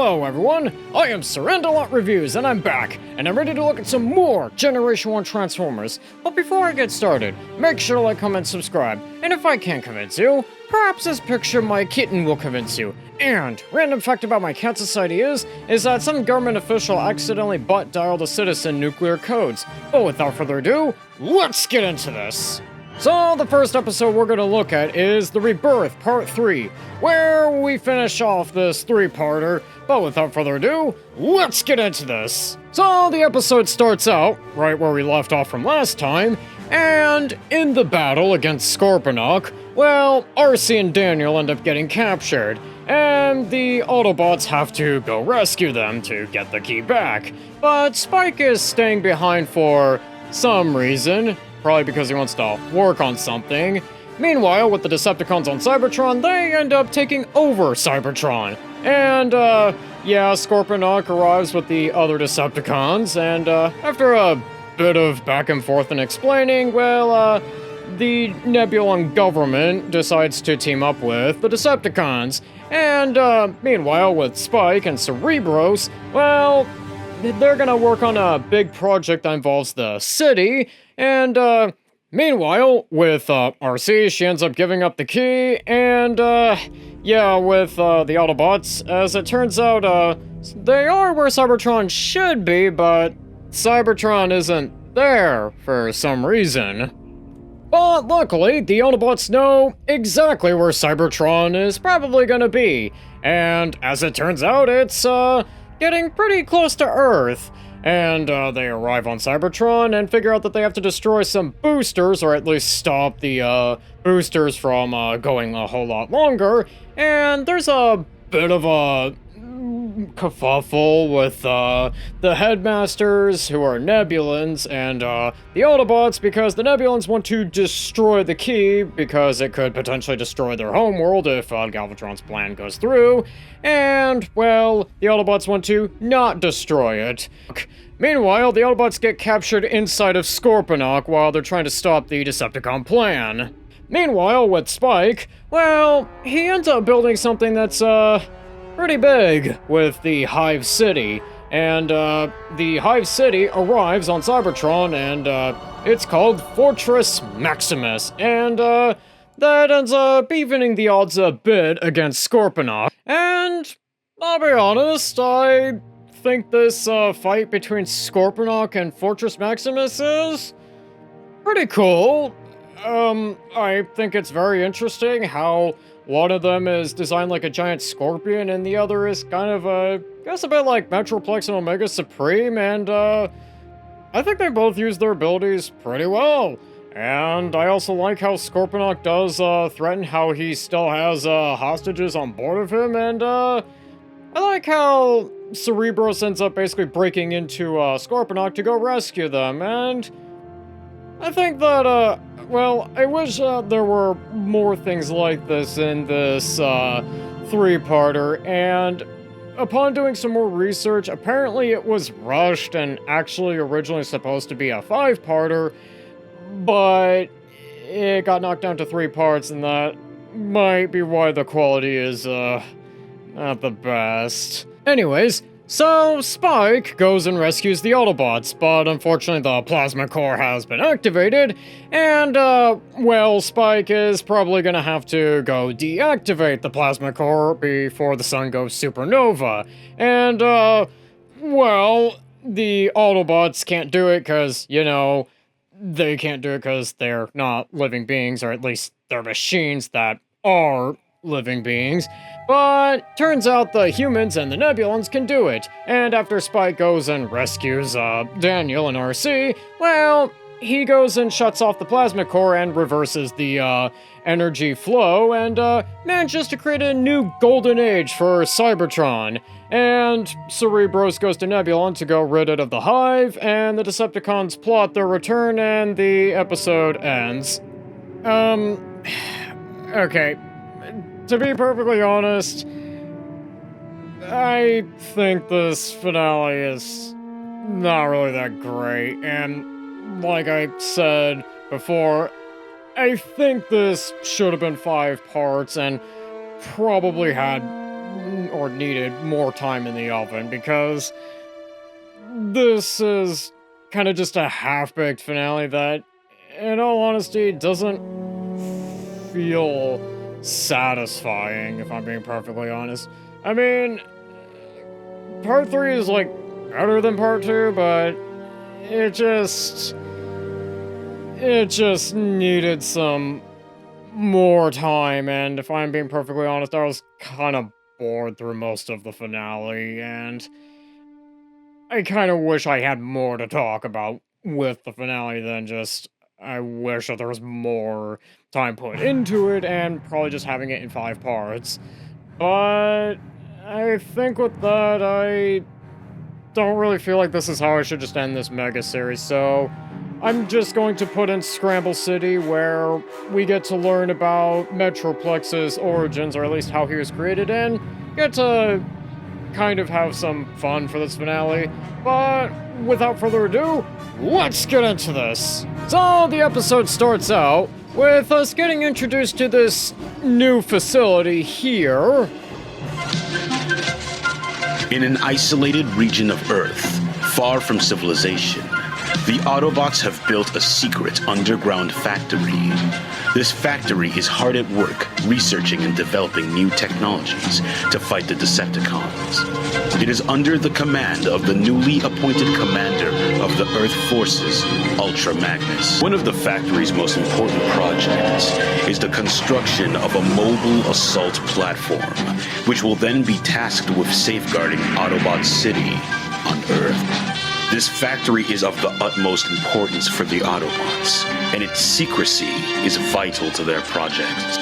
Hello everyone, I am Surrendalot Reviews and I'm back, and I'm ready to look at some more Generation 1 Transformers. But before I get started, make sure to like, comment, subscribe, and if I can't convince you, perhaps this picture of my kitten will convince you. And, random fact about my cat society is that some government official accidentally butt-dialed a citizen nuclear codes. But without further ado, let's get into this! So, the first episode we're gonna look at is The Rebirth Part 3, where we finish off this three-parter, but without further ado, let's get into this! So, the episode starts out, right where we left off from last time, and in the battle against Scorponok, well, RC and Daniel end up getting captured, and the Autobots have to go rescue them to get the key back. But Spike is staying behind for some reason. Probably because he wants to work on something. Meanwhile, with the Decepticons on Cybertron, they end up taking over Cybertron. And, Scorponok arrives with the other Decepticons, and, after a bit of back and forth and explaining, well, the Nebulon government decides to team up with the Decepticons. And, meanwhile, with Spike and Cerebros, well, they're gonna work on a big project that involves the city, and, meanwhile, with, RC, she ends up giving up the key, and, with, the Autobots, as it turns out, they are where Cybertron should be, but Cybertron isn't there for some reason. But luckily, the Autobots know exactly where Cybertron is probably gonna be, and as it turns out, it's, getting pretty close to Earth. And they arrive on Cybertron and figure out that they have to destroy some boosters, or at least stop the boosters from going a whole lot longer. And there's a bit of a kerfuffle with the headmasters, who are Nebulons, and the Autobots, because the Nebulons want to destroy the key because it could potentially destroy their homeworld if Galvatron's plan goes through. And, well, the Autobots want to not destroy it. Meanwhile, the Autobots get captured inside of Scorponok while they're trying to stop the Decepticon plan. Meanwhile, with Spike, well, he ends up building something that's, pretty big with the Hive City. And, the Hive City arrives on Cybertron, and, it's called Fortress Maximus. And, that ends up evening the odds a bit against Scorponok. And, I'll be honest, I think this fight between Scorponok and Fortress Maximus is pretty cool. I think it's very interesting how one of them is designed like a giant scorpion and the other is kind of a bit like Metroplex and Omega Supreme, and I think they both use their abilities pretty well. And I also like how Scorponok does threaten how he still has hostages on board of him, and I like how Cerebros ends up basically breaking into Scorponok to go rescue them, and I think that, I wish there were more things like this in this three-parter, and upon doing some more research, apparently it was rushed and actually originally supposed to be a five-parter, but it got knocked down to 3 parts, and that might be why the quality is, not the best. Anyways, so Spike goes and rescues the Autobots, but unfortunately the plasma core has been activated, and, Spike is probably gonna have to go deactivate the plasma core before the sun goes supernova. And, the Autobots can't do it because, they can't do it because they're not living beings, or at least they're machines that are living beings. But turns out the humans and the Nebulons can do it, and after Spike goes and rescues Daniel and RC, well, he goes and shuts off the plasma core and reverses the energy flow, and manages to create a new golden age for Cybertron. And Cerebros goes to Nebulon to go rid it of the Hive, and the Decepticons plot their return, and the episode ends. Okay. To be perfectly honest, I think this finale is not really that great, and like I said before, I think this should have been 5 parts and probably had or needed more time in the oven, because this is kind of just a half-baked finale that, in all honesty, doesn't feel satisfying, if I'm being perfectly honest. I mean, part 3 is, like, better than part 2, but it just needed some more time, and if I'm being perfectly honest, I was kind of bored through most of the finale, and I kind of wish I had more to talk about with the finale than just, I wish that there was more time put into it, and probably just having it in 5 parts. But I think with that, I don't really feel like this is how I should just end this mega series, so I'm just going to put in Scramble City, where we get to learn about Metroplex's origins, or at least how he was created, and get to kind of have some fun for this finale. But without further ado, let's get into this. So the episode starts out with us getting introduced to this new facility here. In an isolated region of Earth, far from civilization, the Autobots have built a secret underground factory. This factory is hard at work researching and developing new technologies to fight the Decepticons. It is under the command of the newly appointed commander of the Earth Forces, Ultra Magnus. One of the factory's most important projects is the construction of a mobile assault platform, which will then be tasked with safeguarding Autobot City on Earth. This factory is of the utmost importance for the Autobots, and its secrecy is vital to their project.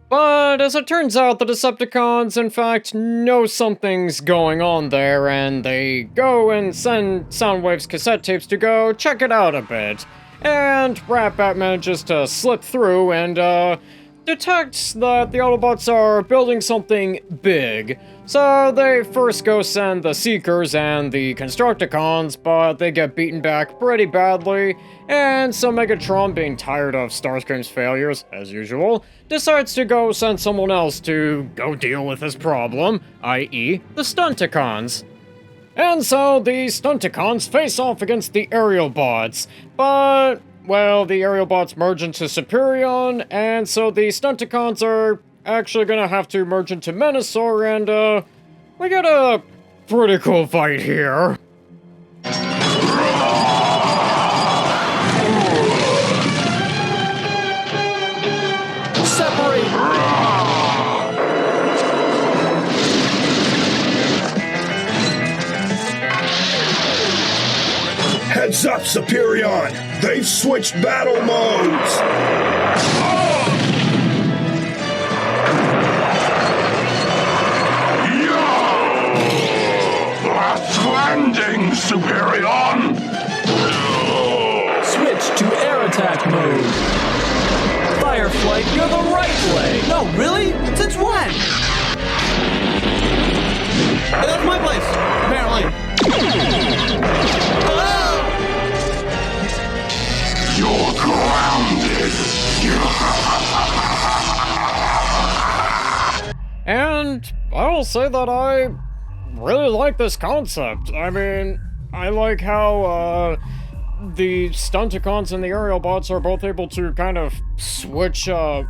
But as it turns out, the Decepticons, in fact, know something's going on there, and they go and send Soundwave's cassette tapes to go check it out a bit. And Rat-Bat manages to slip through and, detects that the Autobots are building something big. So they first go send the Seekers and the Constructicons, but they get beaten back pretty badly, and so Megatron, being tired of Starscream's failures, as usual, decides to go send someone else to go deal with his problem, i.e. the Stunticons. And so the Stunticons face off against the Aerial Bots, but well, the Aerial Bots merge into Superion, and so the Stunticons are actually gonna have to merge into Menasor, and, we get a pretty cool fight here. Separate! Heads up, Superion! They've switched battle modes! Last landing, Superion! Switch to air attack mode. Fireflight, you're the right way. No, really? Since when? Hey, that's my place, apparently. You're grounded. And I will say that I really like this concept. I mean, I like how, the Stunticons and the Aerial Bots are both able to kind of switch,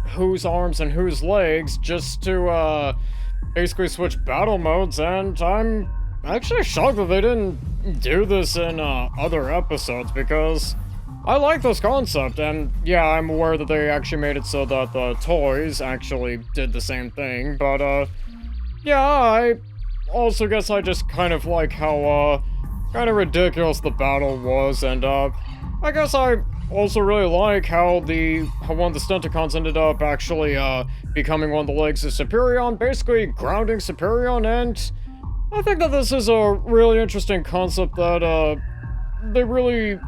whose arms and whose legs just to, basically switch battle modes, and I'm actually shocked that they didn't do this in, other episodes, because I like this concept, and yeah, I'm aware that they actually made it so that the toys actually did the same thing, but, yeah, I also guess I just kind of like how, kind of ridiculous the battle was, and, I guess I also really like how one of the Stunticons ended up actually, becoming one of the legs of Superion, basically grounding Superion, and I think that this is a really interesting concept that, they really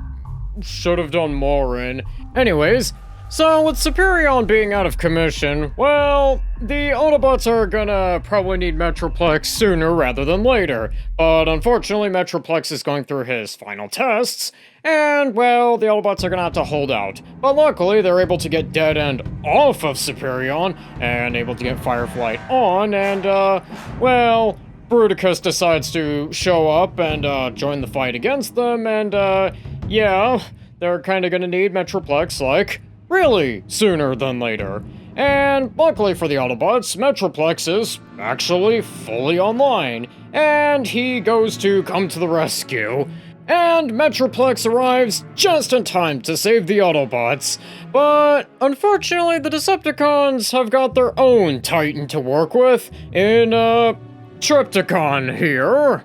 should have done more in. Anyways, So, with Superion being out of commission, well, the Autobots are gonna probably need Metroplex sooner rather than later. But unfortunately, Metroplex is going through his final tests, and, well, the Autobots are gonna have to hold out. But luckily, they're able to get Dead End off of Superion, and able to get Fireflight on, and, well, Bruticus decides to show up and, join the fight against them, and, yeah, they're kinda gonna need Metroplex, like, really sooner than later. And luckily for the Autobots, Metroplex is actually fully online, and he goes to come to the rescue. And Metroplex arrives just in time to save the Autobots. But unfortunately, the Decepticons have got their own Titan to work with in, Triptychon here.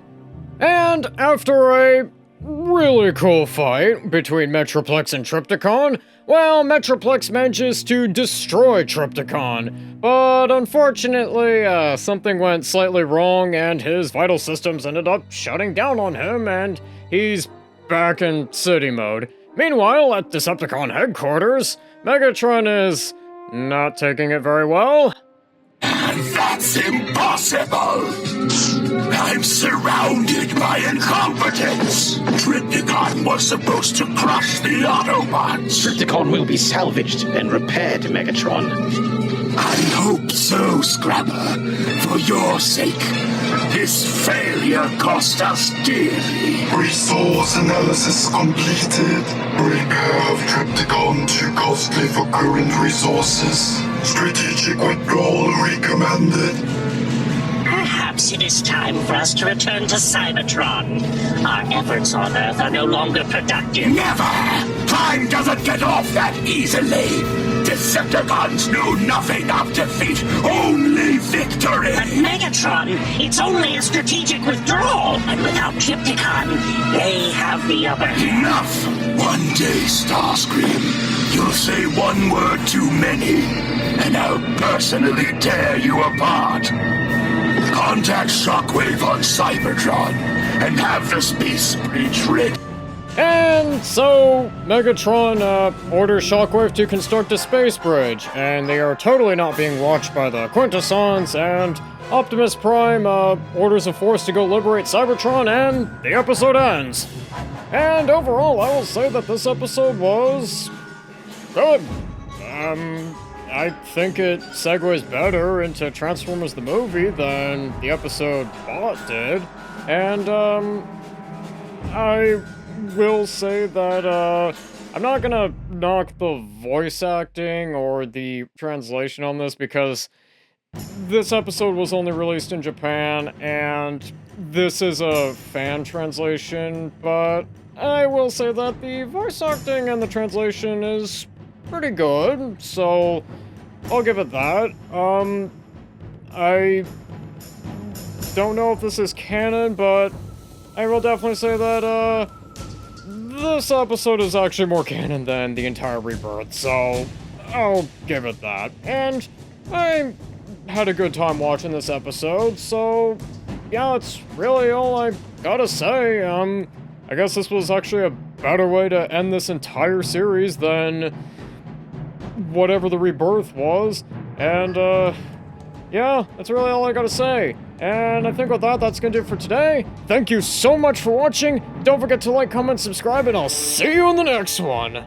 And after a really cool fight between Metroplex and Triptychon, well, Metroplex manages to destroy Triptychon, but unfortunately, something went slightly wrong and his vital systems ended up shutting down on him, and he's back in city mode. Meanwhile, at Decepticon headquarters, Megatron is not taking it very well. That's impossible! I'm surrounded by incompetence! Triptychon was supposed to crush the Autobots! Triptychon will be salvaged and repaired, Megatron. I hope so, Scrapper. For your sake. This failure cost us dearly. Resource analysis completed. Repair of Triptychon too costly for current resources. Strategic withdrawal recommended. Perhaps it is time for us to return to Cybertron. Our efforts on Earth are no longer productive. Never! Time doesn't get off that easily! Decepticons know nothing of defeat, only victory! But Megatron, it's only a strategic withdrawal, and without Triptychon, they have the upper hand. Enough! One day, Starscream, you'll say one word too many, and I'll personally tear you apart. Contact Shockwave on Cybertron, and have the space bridge ready. And so, Megatron orders Shockwave to construct a space bridge, and they are totally not being watched by the Quintessons, and Optimus Prime orders a force to go liberate Cybertron, and the episode ends. And overall, I will say that this episode was good. I think it segues better into Transformers the movie than the episode Bot did, and I will say that, I'm not gonna knock the voice acting or the translation on this because this episode was only released in Japan and this is a fan translation, but I will say that the voice acting and the translation is pretty good, so I'll give it that. I don't know if this is canon, but I will definitely say that, this episode is actually more canon than the entire Rebirth, so I'll give it that. And I had a good time watching this episode, so yeah, that's really all I gotta say. I guess this was actually a better way to end this entire series than whatever the Rebirth was, and yeah, that's really all I gotta say. And I think with that, that's gonna do it for today. Thank you so much for watching. Don't forget to like, comment, subscribe, and I'll see you in the next one.